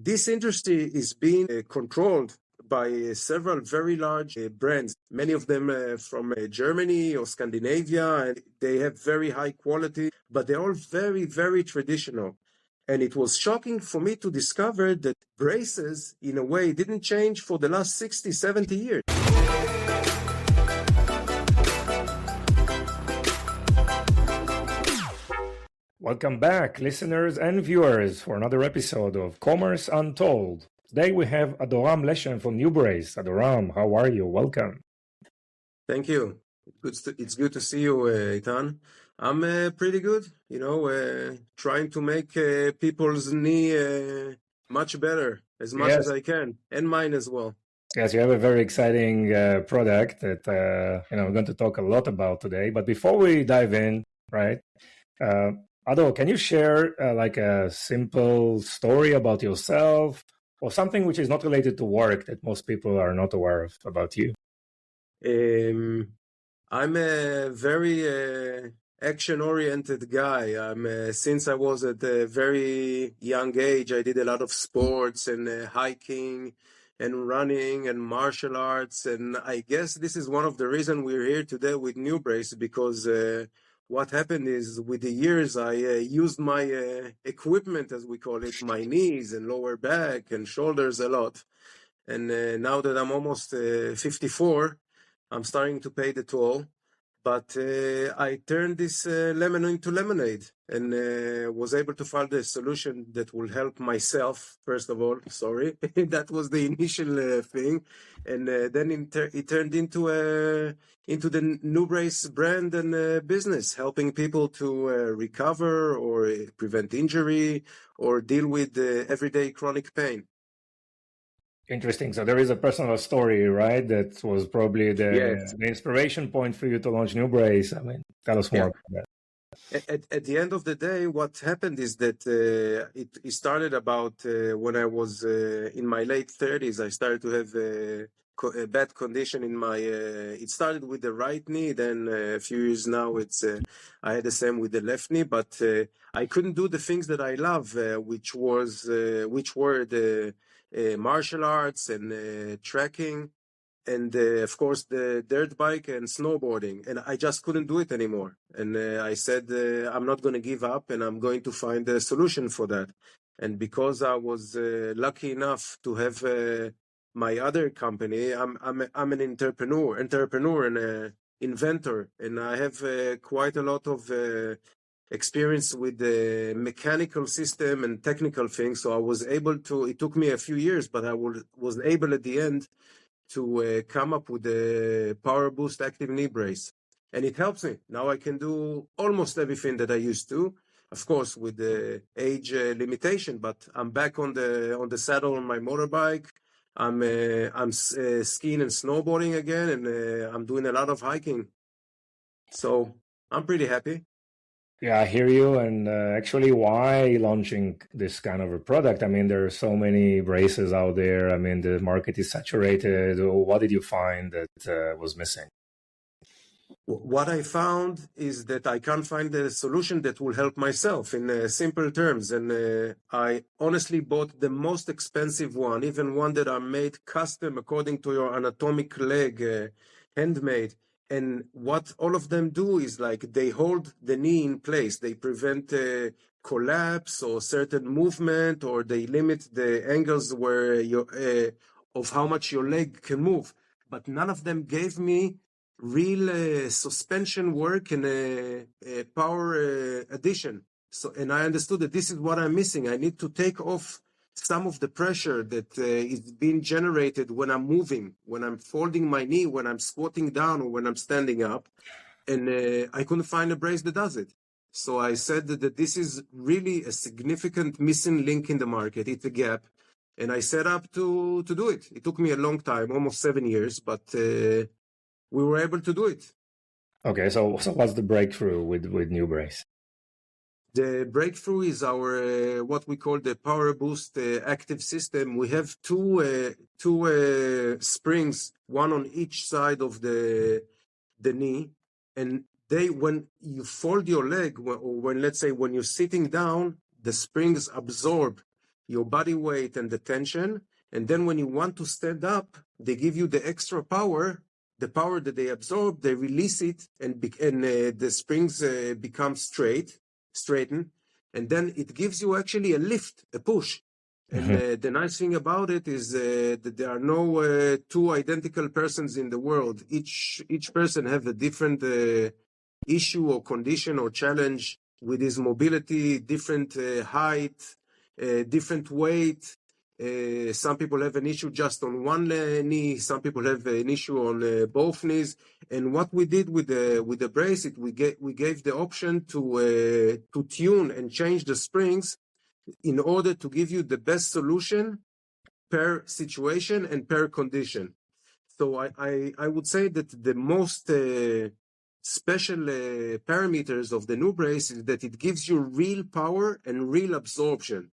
This industry is being controlled by several very large brands, many of them from Germany or Scandinavia, and they have very high quality, but they're all very, very traditional. And it was shocking for me to discover that braces, in a way, didn't change for the last 60, 70 years. Welcome back, listeners and viewers, for another episode of Commerce Untold. Today we have Adoram Leshem from Nübrace. Adoram, how are you? Welcome. Thank you. It's good to see you, Itan. I'm pretty good, trying to make people's knee much better, as much as I can, and mine as well. Yes, you have a very exciting product that we're going to talk a lot about today. But before we dive in, right, Ado, can you share like a simple story about yourself or something which is not related to work that most people are not aware of about you? I'm a very action-oriented guy. Since I was at a very young age, I did a lot of sports and hiking and running and martial arts. And I guess this is one of the reasons we're here today with Nübrace, because what happened is, with the years, I used my equipment, as we call it, my knees and lower back and shoulders a lot. And now that I'm almost 54, I'm starting to pay the toll. But I turned this lemon into lemonade and was able to find a solution that will help myself, first of all. Sorry, that was the initial thing. And then it turned into the Nübrace brand and business, helping people to recover or prevent injury or deal with everyday chronic pain. Interesting. So there is a personal story, right? That was probably the inspiration point for you to launch Nübrace. I mean, tell us more about that. At the end of the day, what happened is that it started about when I was in my late 30s. I started to have a bad condition in my. It started with the right knee. Then a few years now, I had the same with the left knee. But I couldn't do the things that I love, which were the martial arts and trekking, and of course the dirt bike and snowboarding, and I just couldn't do it anymore. And I said, I'm not going to give up, and I'm going to find a solution for that. And because I was lucky enough to have my other company, I'm an entrepreneur and an inventor, and I have quite a lot of experience with the mechanical system and technical things. So I was able to, it took me a few years, but I was able at the end to come up with the Power Boost Active Knee Brace. And it helps me. Now I can do almost everything that I used to, of course, with the age limitation, but I'm back on the saddle on my motorbike. I'm skiing and snowboarding again, and I'm doing a lot of hiking. So I'm pretty happy. Yeah, I hear you. And actually, why launching this kind of a product? I mean, there are so many braces out there. I mean, the market is saturated. What did you find that was missing? What I found is that I can't find a solution that will help myself in simple terms. And I honestly bought the most expensive one, even one that I made custom according to your anatomic leg, handmade. And what all of them do is, like, they hold the knee in place. They prevent collapse or certain movement, or they limit the angles where of how much your leg can move. But none of them gave me real suspension work and power addition. So, and I understood that this is what I'm missing. I need to take off some of the pressure that is being generated when I'm moving, when I'm folding my knee, when I'm squatting down, or when I'm standing up. And I couldn't find a brace that does it. So I said that this is really a significant missing link in the market. It's a gap. And I set up to do it. It took me a long time, almost 7 years, but we were able to do it. Okay, so what's the breakthrough with Nübrace? The breakthrough is our what we call the Power Boost active system. We have two springs, one on each side of the knee, and when you fold your leg, or when, let's say, when you're sitting down, the springs absorb your body weight and the tension. And then when you want to stand up, they give you the extra power, the power that they absorb, they release it, and the springs become straighten. And then it gives you actually a lift, a push. And the nice thing about it is that there are no two identical persons in the world. Each person have a different issue or condition or challenge with his mobility, different height, different weight. Some people have an issue just on one knee. Some people have an issue on both knees. And what we did with the brace, we gave the option to tune and change the springs in order to give you the best solution per situation and per condition. So I would say that the most special parameters of the Nübrace is that it gives you real power and real absorption.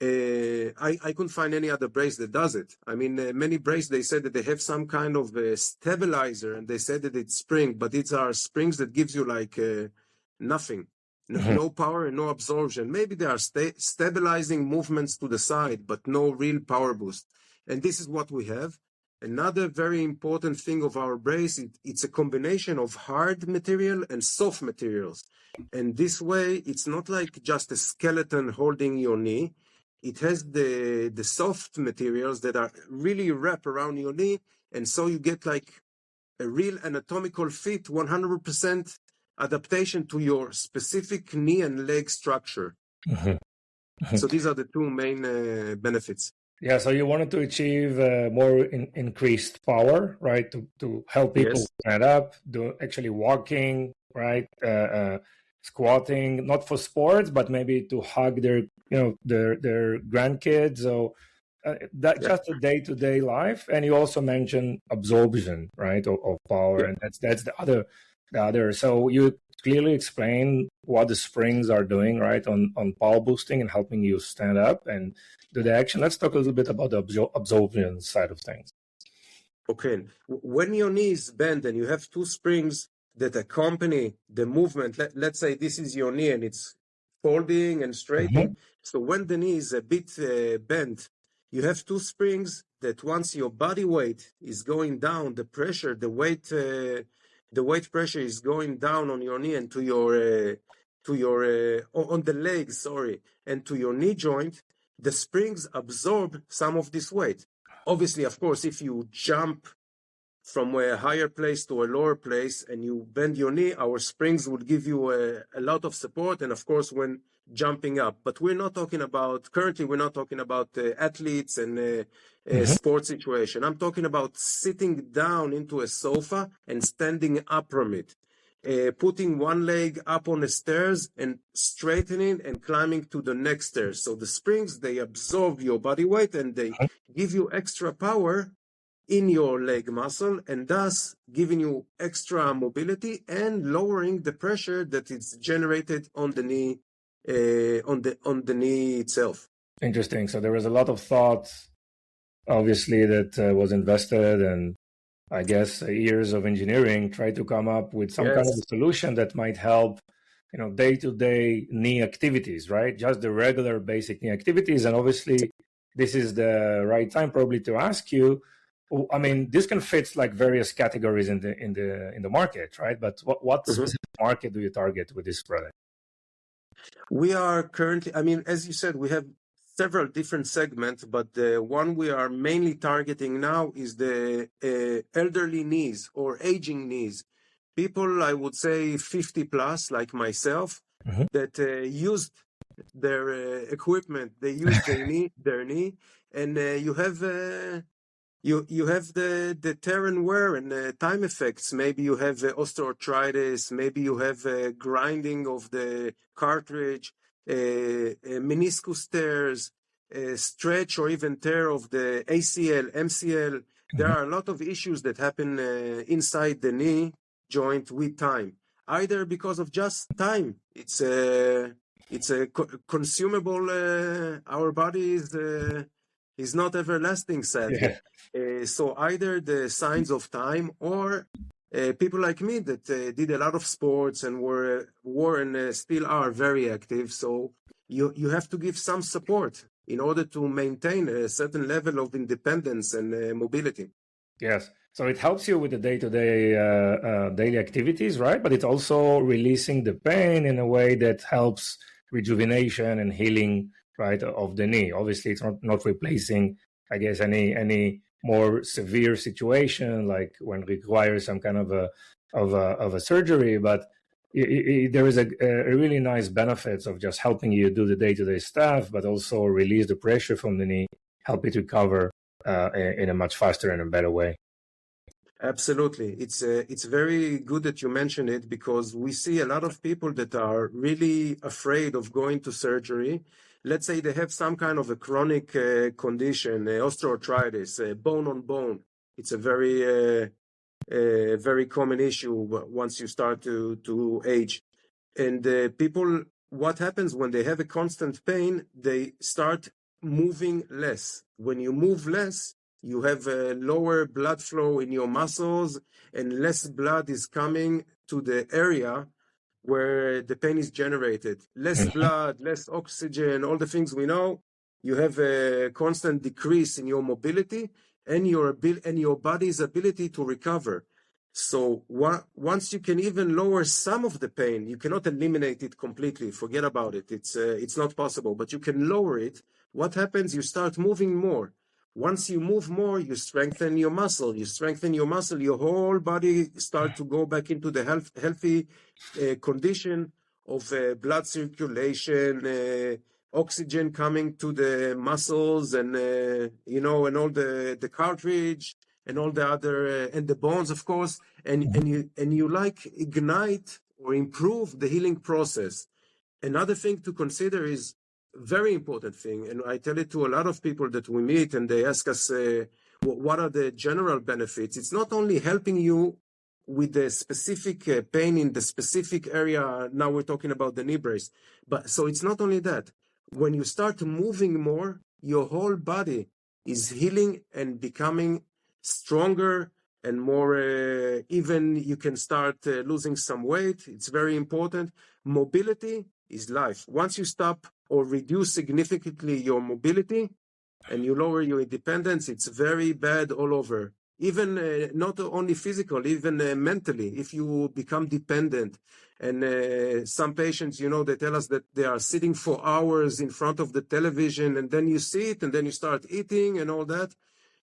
I couldn't find any other brace that does it. I mean, many braces, they said that they have some kind of stabilizer, and they said that it's spring, but these are springs that gives you like nothing. No power and no absorption. Maybe they are stabilizing movements to the side, but no real power boost. And this is what we have. Another very important thing of our brace, it's a combination of hard material and soft materials. And this way, it's not like just a skeleton holding your knee. It has the soft materials that are really wrapped around your knee. And so you get like a real anatomical fit, 100% adaptation to your specific knee and leg structure. So these are the two main benefits. Yeah, so you wanted to achieve more increased power, right? To help people stand up, do actually walking, right? Squatting, not for sports, but maybe to hug their grandkids. So just a day-to-day life. And you also mentioned absorption, right, of power, and that's the other. So you clearly explain what the springs are doing, right, on power boosting and helping you stand up and do the action. Let's talk a little bit about the absorption side of things. Okay. When your knee is bent and you have two springs that accompany the movement, let's say this is your knee and it's folding and straightening. So when the knee is a bit bent, you have two springs that once your body weight is going down, the pressure, the weight pressure is going down on your knee and to your on the legs, and to your knee joint. The springs absorb some of this weight. Obviously, of course, if you jump from a higher place to a lower place and you bend your knee, our springs would give you a lot of support. And of course, when jumping up, but currently we're not talking about athletes and sports situation. I'm talking about sitting down into a sofa and standing up from it. Putting one leg up on the stairs and straightening and climbing to the next stairs. So the springs, they absorb your body weight and they give you extra power in your leg muscle, and thus giving you extra mobility and lowering the pressure that is generated on the knee, on the knee itself. Interesting. So there was a lot of thought, obviously, that was invested, and I guess years of engineering try to come up with some kind of a solution that might help, day-to-day knee activities, right? Just the regular basic knee activities. And obviously, this is the right time probably to ask you. I mean, this can fit like various categories in the market, right? But what specific market do you target with this product? We are currently, as you said, we have several different segments, but the one we are mainly targeting now is the elderly knees or aging knees. People, I would say 50 plus, like myself, that used their equipment, they use their knee, and you have the tear and wear and time effects. Maybe you have osteoarthritis, maybe you have grinding of the cartilage, meniscus tears, stretch or even tear of the ACL, MCL. There are a lot of issues that happen inside the knee joint with time, either because of just time. It's a consumable. Our body is not everlasting, sadly. So either the signs of time or people like me that did a lot of sports and were and still are very active. So you have to give some support in order to maintain a certain level of independence and mobility. Yes. So it helps you with the day-to-day daily activities, right? But it's also releasing the pain in a way that helps rejuvenation and healing, right, of the knee. Obviously, it's not replacing, I guess, any more severe situation like when requires some kind of a surgery, but there is a really nice benefits of just helping you do the day-to-day stuff, but also release the pressure from the knee, help it recover in a much faster and a better way. Absolutely. It's very good that you mentioned it, because we see a lot of people that are really afraid of going to surgery. Let's say they have some kind of a chronic condition, osteoarthritis, bone on bone. It's a very common issue once you start to age. And people, what happens when they have a constant pain, they start moving less. When you move less, you have a lower blood flow in your muscles, and less blood is coming to the area where the pain is generated. Less blood, less oxygen, all the things we know. You have a constant decrease in your mobility and your body's ability to recover. So once you can even lower some of the pain, you cannot eliminate it completely. Forget about it. It's not possible, but you can lower it. What happens? You start moving more. Once you move more, you strengthen your muscle. You strengthen your muscle, your whole body start to go back into the healthy condition of blood circulation, oxygen coming to the muscles, and and all the cartilage and all the other and the bones, of course, and you like ignite or improve the healing process. Another thing to consider is very important thing, and I tell it to a lot of people that we meet, and they ask us what are the general benefits. It's not only helping you with the specific pain in the specific area. Now we're talking about the knee brace, but so it's not only that. When you start moving more, your whole body is healing and becoming stronger and more even you can start losing some weight. It's very important. Mobility is life. Once you stop or reduce significantly your mobility and you lower your independence, it's very bad all over. Even not only physical, even mentally, if you become dependent. And some patients, they tell us that they are sitting for hours in front of the television, and then you sit and then you start eating and all that.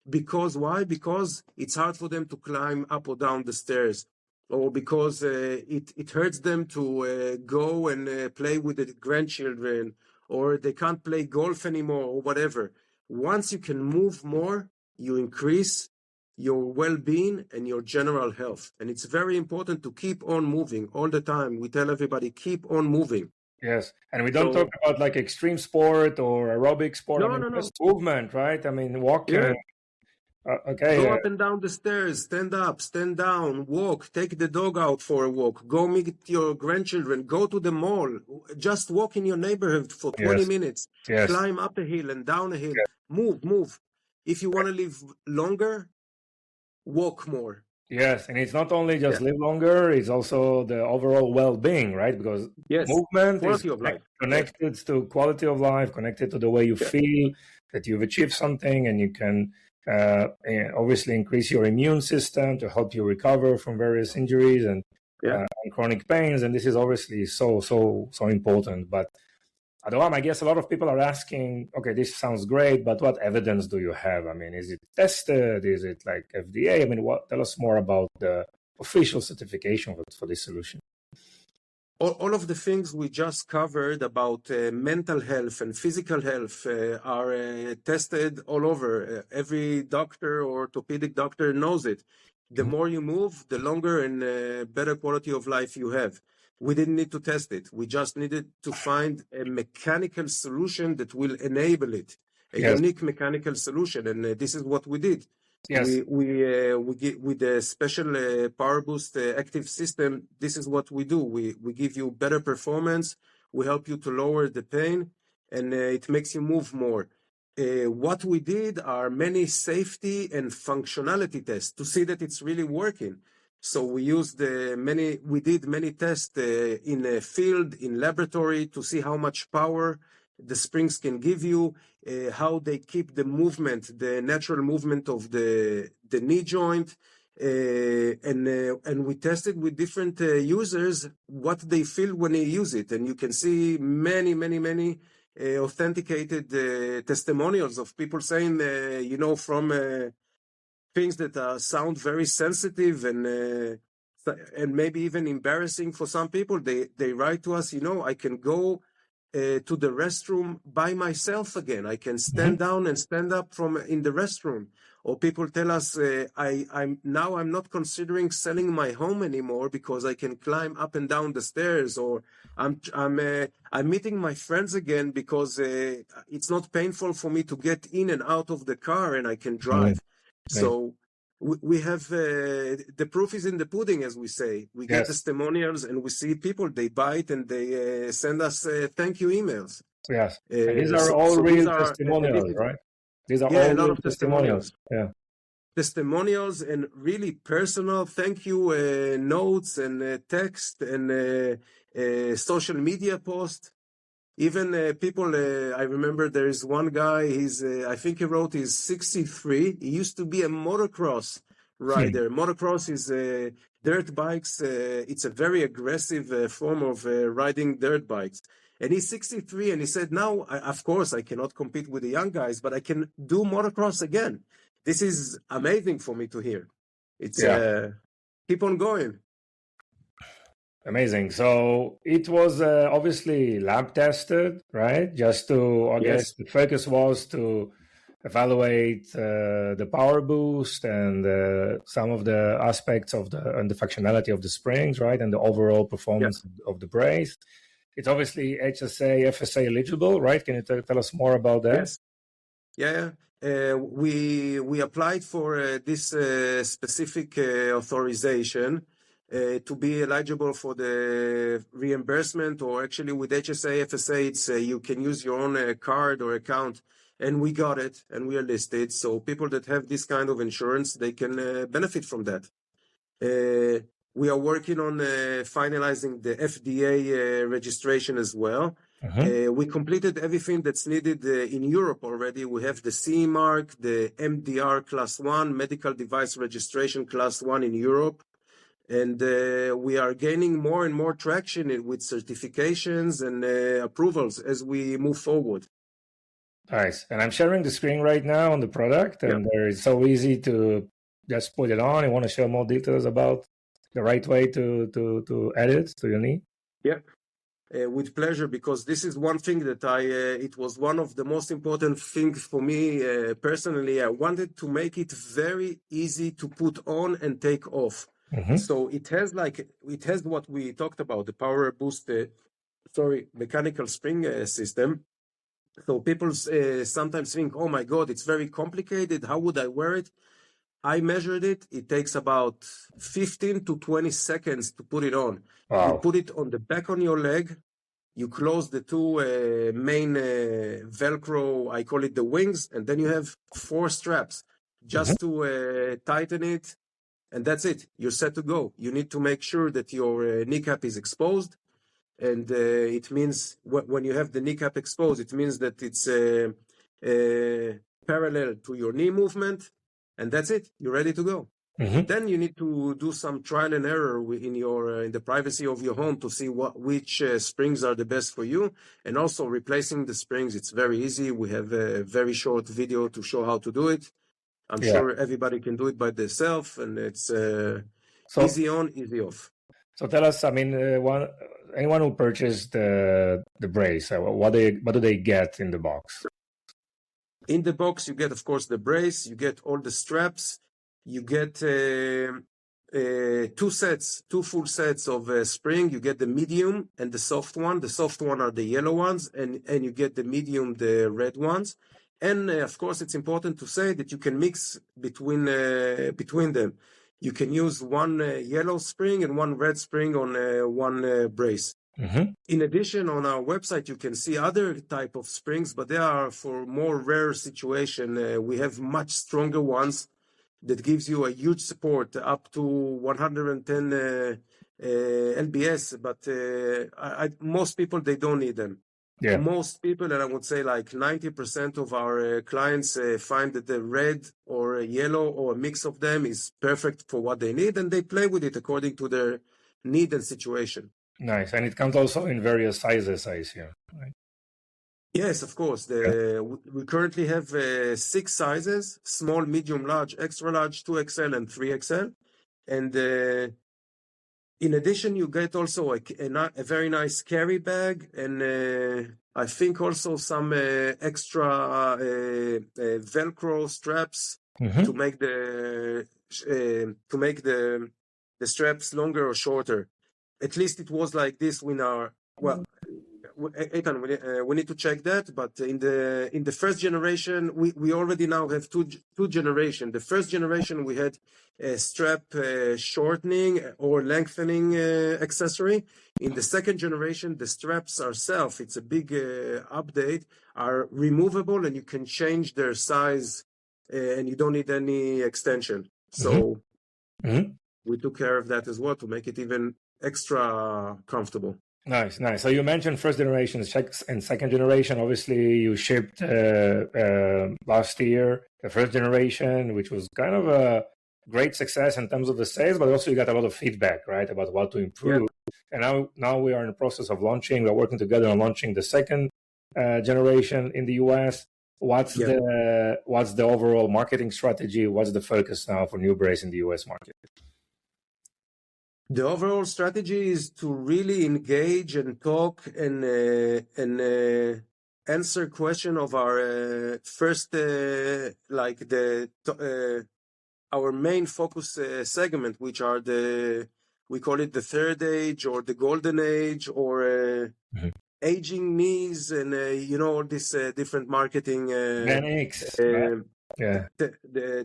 Because why? Because it's hard for them to climb up or down the stairs, or because it hurts them to go and play with the grandchildren, or they can't play golf anymore, or whatever. Once you can move more, you increase your well-being and your general health. And it's very important to keep on moving all the time. We tell everybody, keep on moving. Yes, and we don't talk about like extreme sport or aerobic sport. No. Just movement, right? I mean, walk. Yeah. Okay. Go up and down the stairs, stand up, stand down, walk, take the dog out for a walk, go meet your grandchildren, go to the mall, just walk in your neighborhood for 20 minutes, climb up a hill and down a hill, move. If you want to live longer, walk more. Yes, and it's not only just live longer, it's also the overall well-being, right? Because movement is connected to quality of life, connected to the way you feel that you've achieved something, and you can obviously increase your immune system to help you recover from various injuries and chronic pains. And this is obviously so important. But Adoram, I guess a lot of people are asking, okay, this sounds great, but what evidence do you have? I mean, is it tested? Is it like FDA? I mean, tell us more about the official certification for this solution. All of the things we just covered about mental health and physical health are tested all over. Every doctor or orthopedic doctor knows it. The more you move, the longer and better quality of life you have. We didn't need to test it. We just needed to find a mechanical solution that will enable it, a unique mechanical solution. And this is what we did. Yes. We get with the special Power Boost active system. This is what we do. We give you better performance. We help you to lower the pain, and it makes you move more. What we did are many safety and functionality tests to see that it's really working. So we used we did many tests in a field, in laboratory, to see how much power the springs can give you, how they keep the movement, the natural movement of the knee joint. And we tested with different users what they feel when they use it. And you can see many authenticated testimonials of people saying, from things that sound very sensitive and maybe even embarrassing for some people. They write to us, I can go to the restroom by myself again. I can stand down and stand up in the restroom. Or people tell us, I'm not considering selling my home anymore because I can climb up and down the stairs. Or I'm meeting my friends again because it's not painful for me to get in and out of the car and I can drive. So we have the proof is in the pudding, as we say. We get testimonials and we see people, they buy it and they send us thank you emails. Yes, and these are all real testimonials, right? These are all a lot real of testimonials. Yeah, testimonials and really personal thank you notes and text and social media posts. Even people, I remember there is one guy, I think he wrote he's 63. He used to be a motocross rider. Motocross is dirt bikes. It's a very aggressive form of riding dirt bikes. And he's 63 and he said, now, of course, I cannot compete with the young guys, but I can do motocross again. This is amazing for me to hear. It's keep on going. Amazing. So it was obviously lab tested, right? Just to, I guess the focus was to evaluate the power boost and some of the aspects of the functionality of the springs, right? And the overall performance of the brace. It's obviously HSA, FSA eligible, right? Can you tell us more about that? Yes. We applied for this specific authorization to be eligible for the reimbursement, or actually with HSA, FSA, it's you can use your own card or account, and we got it, and we are listed. So people that have this kind of insurance, they can benefit from that. We are working on finalizing the FDA registration as well. We completed everything that's needed in Europe already. We have the CE mark, the MDR Class 1, Medical Device Registration Class 1 in Europe. And we are gaining more and more traction with certifications and approvals as we move forward. Nice. And I'm sharing the screen right now on the product, and it's so easy to just put it on. I want to share more details about the right way to add it to your knee. Yeah. With pleasure, because this is one thing that it was one of the most important things for me personally. I wanted to make it very easy to put on and take off. So it has what we talked about, the power boost, mechanical spring system. So people sometimes think, oh my God, it's very complicated. How would I wear it? I measured it. It takes about 15 to 20 seconds to put it on. Wow. You put it on the back on your leg. You close the two main Velcro, I call it the wings, and then you have 4 straps just to tighten it. And that's it. You're set to go. You need to make sure that your kneecap is exposed. And it means when you have the kneecap exposed, it means that it's parallel to your knee movement. And that's it. You're ready to go. Then you need to do some trial and error in the privacy of your home to see which springs are the best for you. And also replacing the springs. It's very easy. We have a very short video to show how to do it. I'm sure everybody can do it by themselves, and it's easy on, easy off. So tell us, anyone who purchased the brace, what do they get in the box? In the box, you get, of course, the brace. You get all the straps. You get 2 full sets of spring. You get the medium and the soft one. The soft one are the yellow ones, and you get the medium, the red ones. And of course, it's important to say that you can mix between them. You can use one yellow spring and one red spring on one brace. In addition, on our website, you can see other type of springs, but they are for more rare situation. We have much stronger ones that gives you a huge support up to 110 lbs, but most people, they don't need them. Yeah. Most people, and I would say like 90% of our clients find that the red or a yellow or a mix of them is perfect for what they need, and they play with it according to their need and situation. Nice. And it comes also in various sizes, I assume, right? Yes, of course. We currently have 6 sizes: small, medium, large, extra large, 2XL, and 3XL. And in addition, you get also a very nice carry bag, and I think also some extra Velcro straps to make the straps longer or shorter. At least it was like this when our Eitan, we need to check that. But in the first generation, we already now have two generations. The first generation we had a strap shortening or lengthening accessory. In the second generation, the straps ourselves, it's a big update, are removable and you can change their size and you don't need any extension. So we took care of that as well to make it even extra comfortable. Nice. So you mentioned first generation and second generation. Obviously, you shipped last year the first generation, which was kind of a great success in terms of the sales, but also you got a lot of feedback, right, about what to improve. Yeah. And now we are in the process of launching. We're working together on launching the second generation in the US. What's the overall marketing strategy? What's the focus now for Nübrace in the US market? The overall strategy is to really engage and talk and answer question of our first, our main focus segment, which are we call it the third age or the golden age or aging knees and, all this different marketing the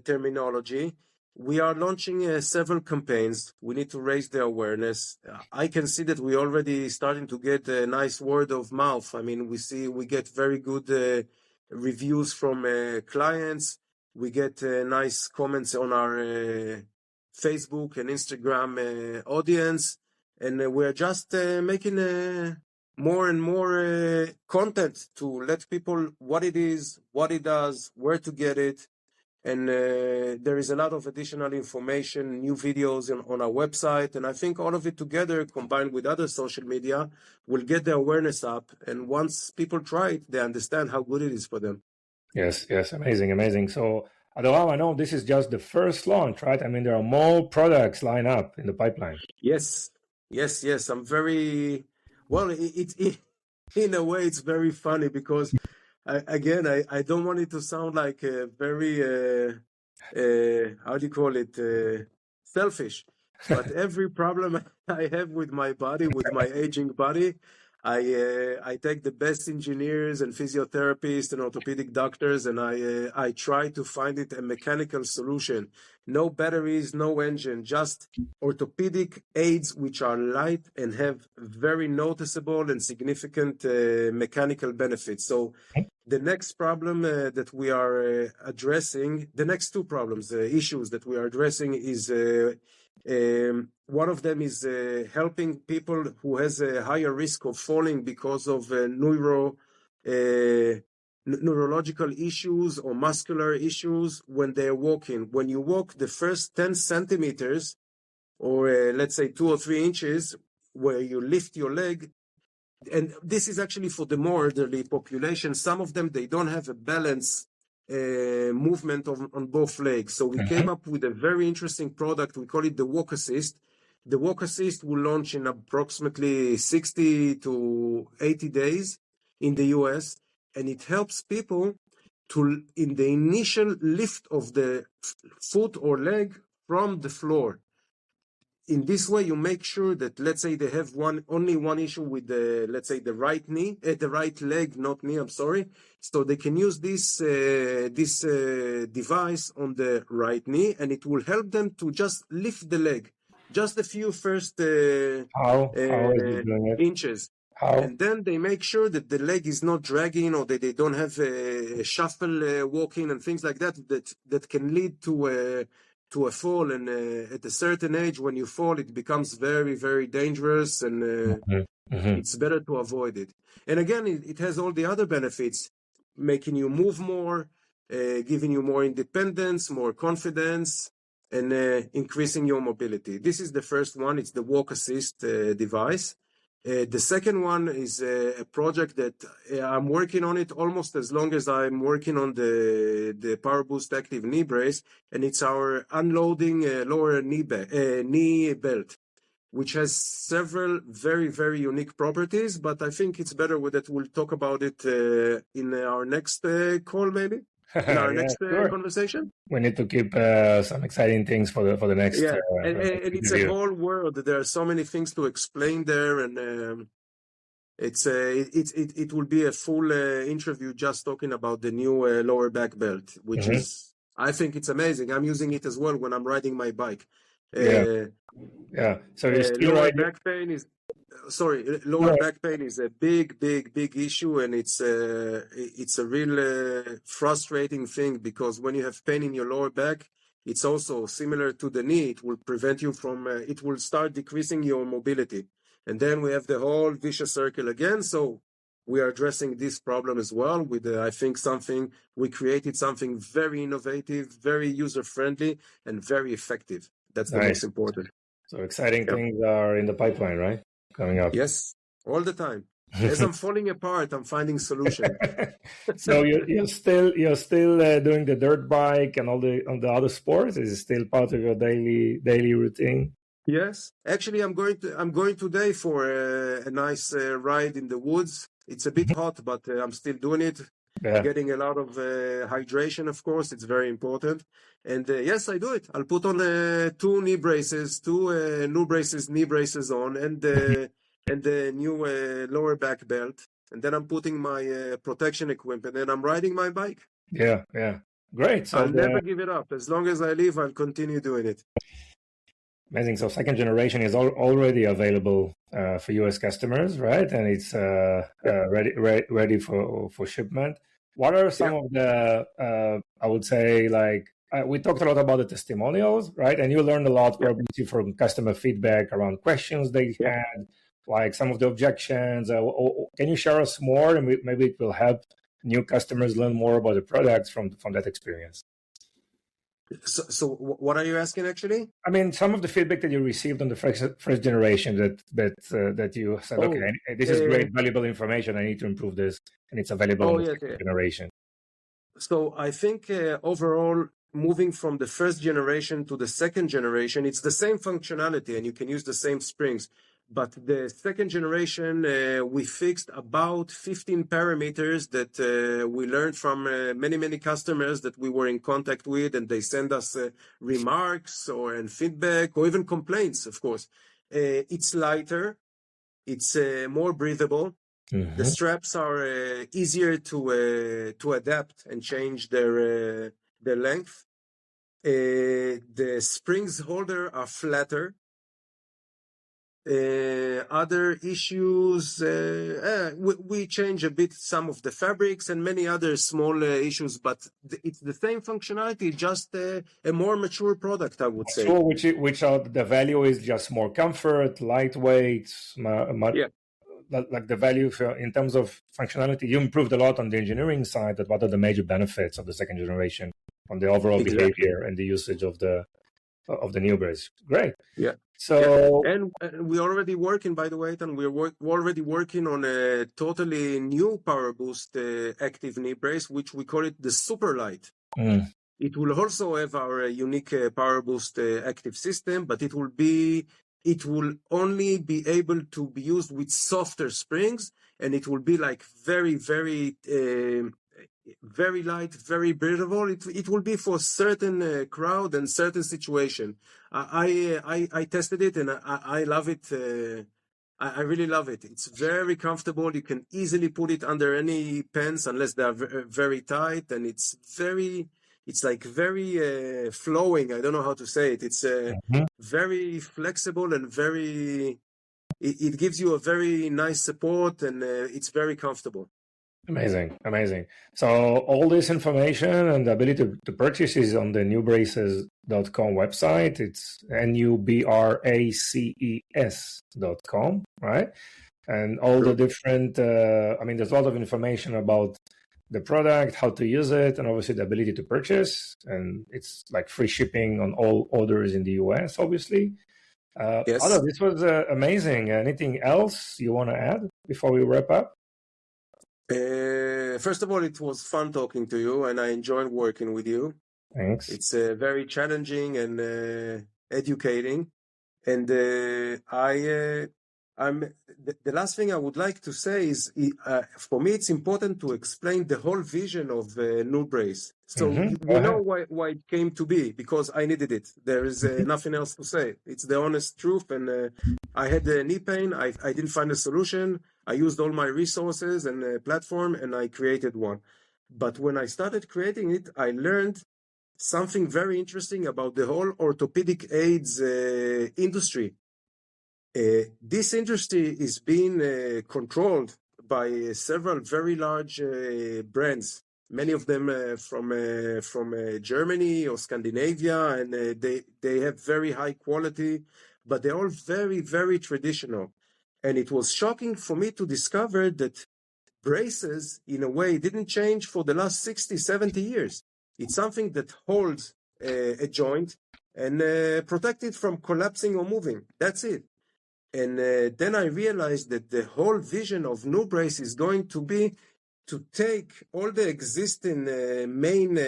terminology. We are launching several campaigns. We need to raise the awareness. I can see that we already starting to get a nice word of mouth. I mean, we get very good reviews from clients. We get nice comments on our Facebook and Instagram audience. And we're just making more and more content to let people what it is, what it does, where to get it. And there is a lot of additional information, new videos on our website. And I think all of it together, combined with other social media, will get the awareness up. And once people try it, they understand how good it is for them. Yes. Amazing. So, Adoram, I know this is just the first launch, right? I mean, there are more products lined up in the pipeline. Yes. I'm very, well, in a way, it's very funny because I don't want it to sound like a very, how do you call it, selfish. But every problem I have with my body, with my aging body, I take the best engineers and physiotherapists and orthopedic doctors, and I try to find it a mechanical solution. No batteries, no engine, just orthopedic aids which are light and have very noticeable and significant mechanical benefits. So the next problem that we are addressing, the next two problems, issues that we are addressing is one of them is helping people who has a higher risk of falling because of neurological issues or muscular issues when they're walking. When you walk the first 10 centimeters, or let's say 2 or 3 inches, where you lift your leg, and this is actually for the more elderly population. Some of them, they don't have a balance movement on both legs. So we came up with a very interesting product. We call it the Walk Assist. The Walk Assist will launch in approximately 60 to 80 days in the US, and it helps people to, in the initial lift of the foot or leg from the floor. In this way, you make sure that, let's say they have only one issue with the, let's say the right knee, the right leg, not knee, I'm sorry. So they can use this device on the right knee, and it will help them to just lift the leg, just a few first inches. And then they make sure that the leg is not dragging, or that they don't have a shuffle walking and things like that can lead to to a fall, and at a certain age, when you fall, it becomes very, very dangerous, and it's better to avoid it. And again, it has all the other benefits, making you move more, giving you more independence, more confidence, and increasing your mobility. This is the first one. It's the walk assist device. The second one is a project that I'm working on it almost as long as I'm working on the Power Boost Active Knee Brace, and it's our unloading lower knee belt, which has several very, very unique properties, but I think it's better that we'll talk about it in our next call, maybe? In our next conversation? We need to keep some exciting things for the next. Yeah, and it's a whole world. There are so many things to explain there, and it will be a full interview just talking about the new lower back belt, which is, I think it's amazing. I'm using it as well when I'm riding my bike. Yeah. So lower back pain is. Lower back pain is a big issue, and it's a real frustrating thing, because when you have pain in your lower back, it's also similar to the knee. It will prevent you from, it will start decreasing your mobility. And then we have the whole vicious circle again. So we are addressing this problem as well with, I think, we created something very innovative, very user-friendly, and very effective. That's the most important. So exciting things are in the pipeline, right? Coming up. Yes, all the time. As I'm falling apart, I'm finding solutions. So you're still doing the dirt bike and all the other sports? Is it still part of your daily routine? Yes, actually, I'm going today for a nice ride in the woods. It's a bit hot, but I'm still doing it. Getting a lot of hydration, of course. It's very important. And yes, I do it. I'll put on two knee braces on, and the new lower back belt. And then I'm putting my protection equipment, and I'm riding my bike. Yeah. Great. So I'll never give it up. As long as I live, I'll continue doing it. Amazing. So second generation is already available for US customers, right? And it's ready for shipment. What are some of the, I would say, like, we talked a lot about the testimonials, right? And you learned a lot probably from customer feedback around questions they had, like some of the objections. Can you share us more? And maybe it will help new customers learn more about the products from that experience. So what are you asking, actually? I mean, some of the feedback that you received on the first generation that you said, okay, this is great, valuable information. I need to improve this, and it's available on the second generation. So I think overall, moving from the first generation to the second generation, it's the same functionality, and you can use the same springs. But the second generation, we fixed about 15 parameters that we learned from many customers that we were in contact with, and they send us remarks and feedback or even complaints, of course. It's lighter. It's more breathable. The straps are easier to adapt and change their length. The springs holder are flatter. Other issues, we change a bit some of the fabrics and many other small issues, but it's the same functionality, just a more mature product, I would say. So which are the value is just more comfort, lightweight, like the value in terms of functionality. You improved a lot on the engineering side. But what are the major benefits of the second generation on the overall behavior and the usage of the new brace? Great. Yeah. So and we're already working, by the way, and we're already working on a totally new Power Boost active knee brace, which we call it the Super Light. It will also have our unique Power Boost active system, but it will only be able to be used with softer springs, and it will be like very light, very breathable. It will be for certain crowd and certain situation. I tested it, and I love it. I really love it. It's very comfortable. You can easily put it under any pants unless they are very tight, and it's very flowing. I don't know how to say it. It's very flexible and it gives you a very nice support, and it's very comfortable. Amazing, amazing. So all this information and the ability to purchase is on the nübraces.com website. It's NUBRACES.com, right? And all the different, there's a lot of information about the product, how to use it, and obviously the ability to purchase. And it's like free shipping on all orders in the US, obviously. Yes. Ado, this was amazing. Anything else you want to add before we wrap up? First of all, it was fun talking to you, and I enjoyed working with you. Thanks. It's very challenging and educating. And the last thing I would like to say is, for me, it's important to explain the whole vision of Nübrace. So we know why it came to be, because I needed it. There is nothing else to say. It's the honest truth. And I had knee pain. I didn't find a solution. I used all my resources and platform, and I created one. But when I started creating it, I learned something very interesting about the whole orthopedic aids industry. This industry is being controlled by several very large brands, many of them from Germany or Scandinavia, and they have very high quality, but they're all very, very traditional. And it was shocking for me to discover that braces, in a way, didn't change for the last 60, 70 years. It's something that holds a joint and protects it from collapsing or moving. That's it. And then I realized that the whole vision of Nübrace is going to be to take all the existing main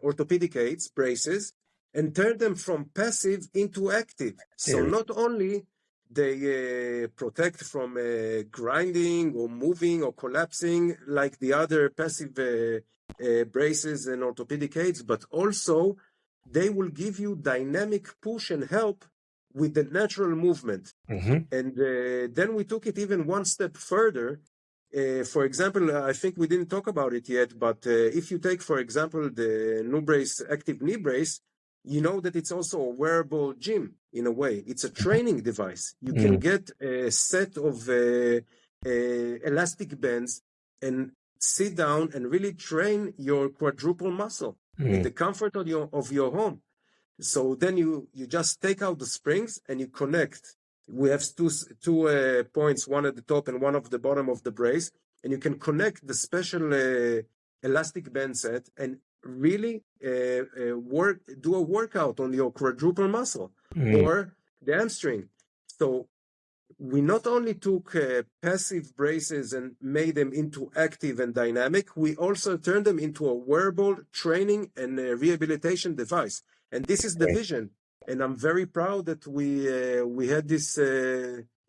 orthopedic aids, braces, and turn them from passive into active. So not only they protect from grinding or moving or collapsing like the other passive braces and orthopedic aids, but also they will give you dynamic push and help with the natural movement. And then we took it even one step further. For example, I think we didn't talk about it yet, but if you take, for example, the Nübrace Active Knee Brace, you know that it's also a wearable gym in a way. It's a training device. You can get a set of elastic bands and sit down and really train your quadruple muscle in the comfort of your home. So then you just take out the springs and you connect. We have two points, one at the top and one at the bottom of the brace, and you can connect the special elastic band set and really do a workout on your quadruple muscle or the hamstring. So we not only took passive braces and made them into active and dynamic, we also turned them into a wearable training and rehabilitation device. And this is the vision. And I'm very proud that we had this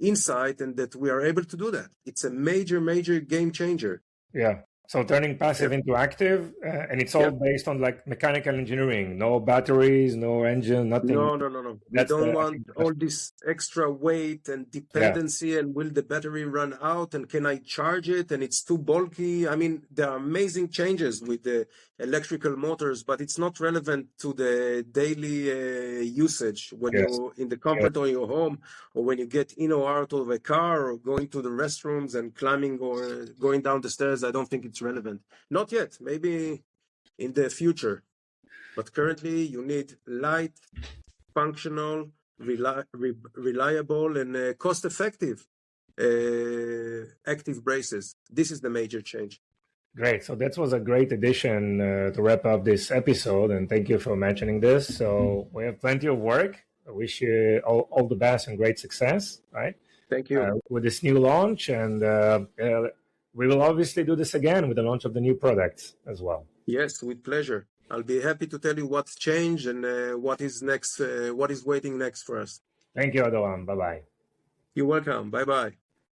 insight and that we are able to do that. It's a major, major game changer. Yeah. So turning passive into active, and it's all based on like mechanical engineering, no batteries, no engine, nothing. No. We don't want all this extra weight and dependency and will the battery run out and can I charge it and it's too bulky. I mean, there are amazing changes with the electrical motors, but it's not relevant to the daily usage when you're in the comfort of your home or when you get in or out of a car or going to the restrooms and climbing or going down the stairs. I don't think it's relevant. Not yet, maybe in the future. But currently you need light, functional, reliable, and cost-effective active braces. This is the major change. Great. So that was a great addition to wrap up this episode. And thank you for mentioning this. So we have plenty of work. I wish you all the best and great success, right? Thank you. With this new launch. And we will obviously do this again with the launch of the new products as well. Yes, with pleasure. I'll be happy to tell you what's changed and what is next, what is waiting next for us. Thank you, Adoram. Bye-bye. You're welcome. Bye-bye.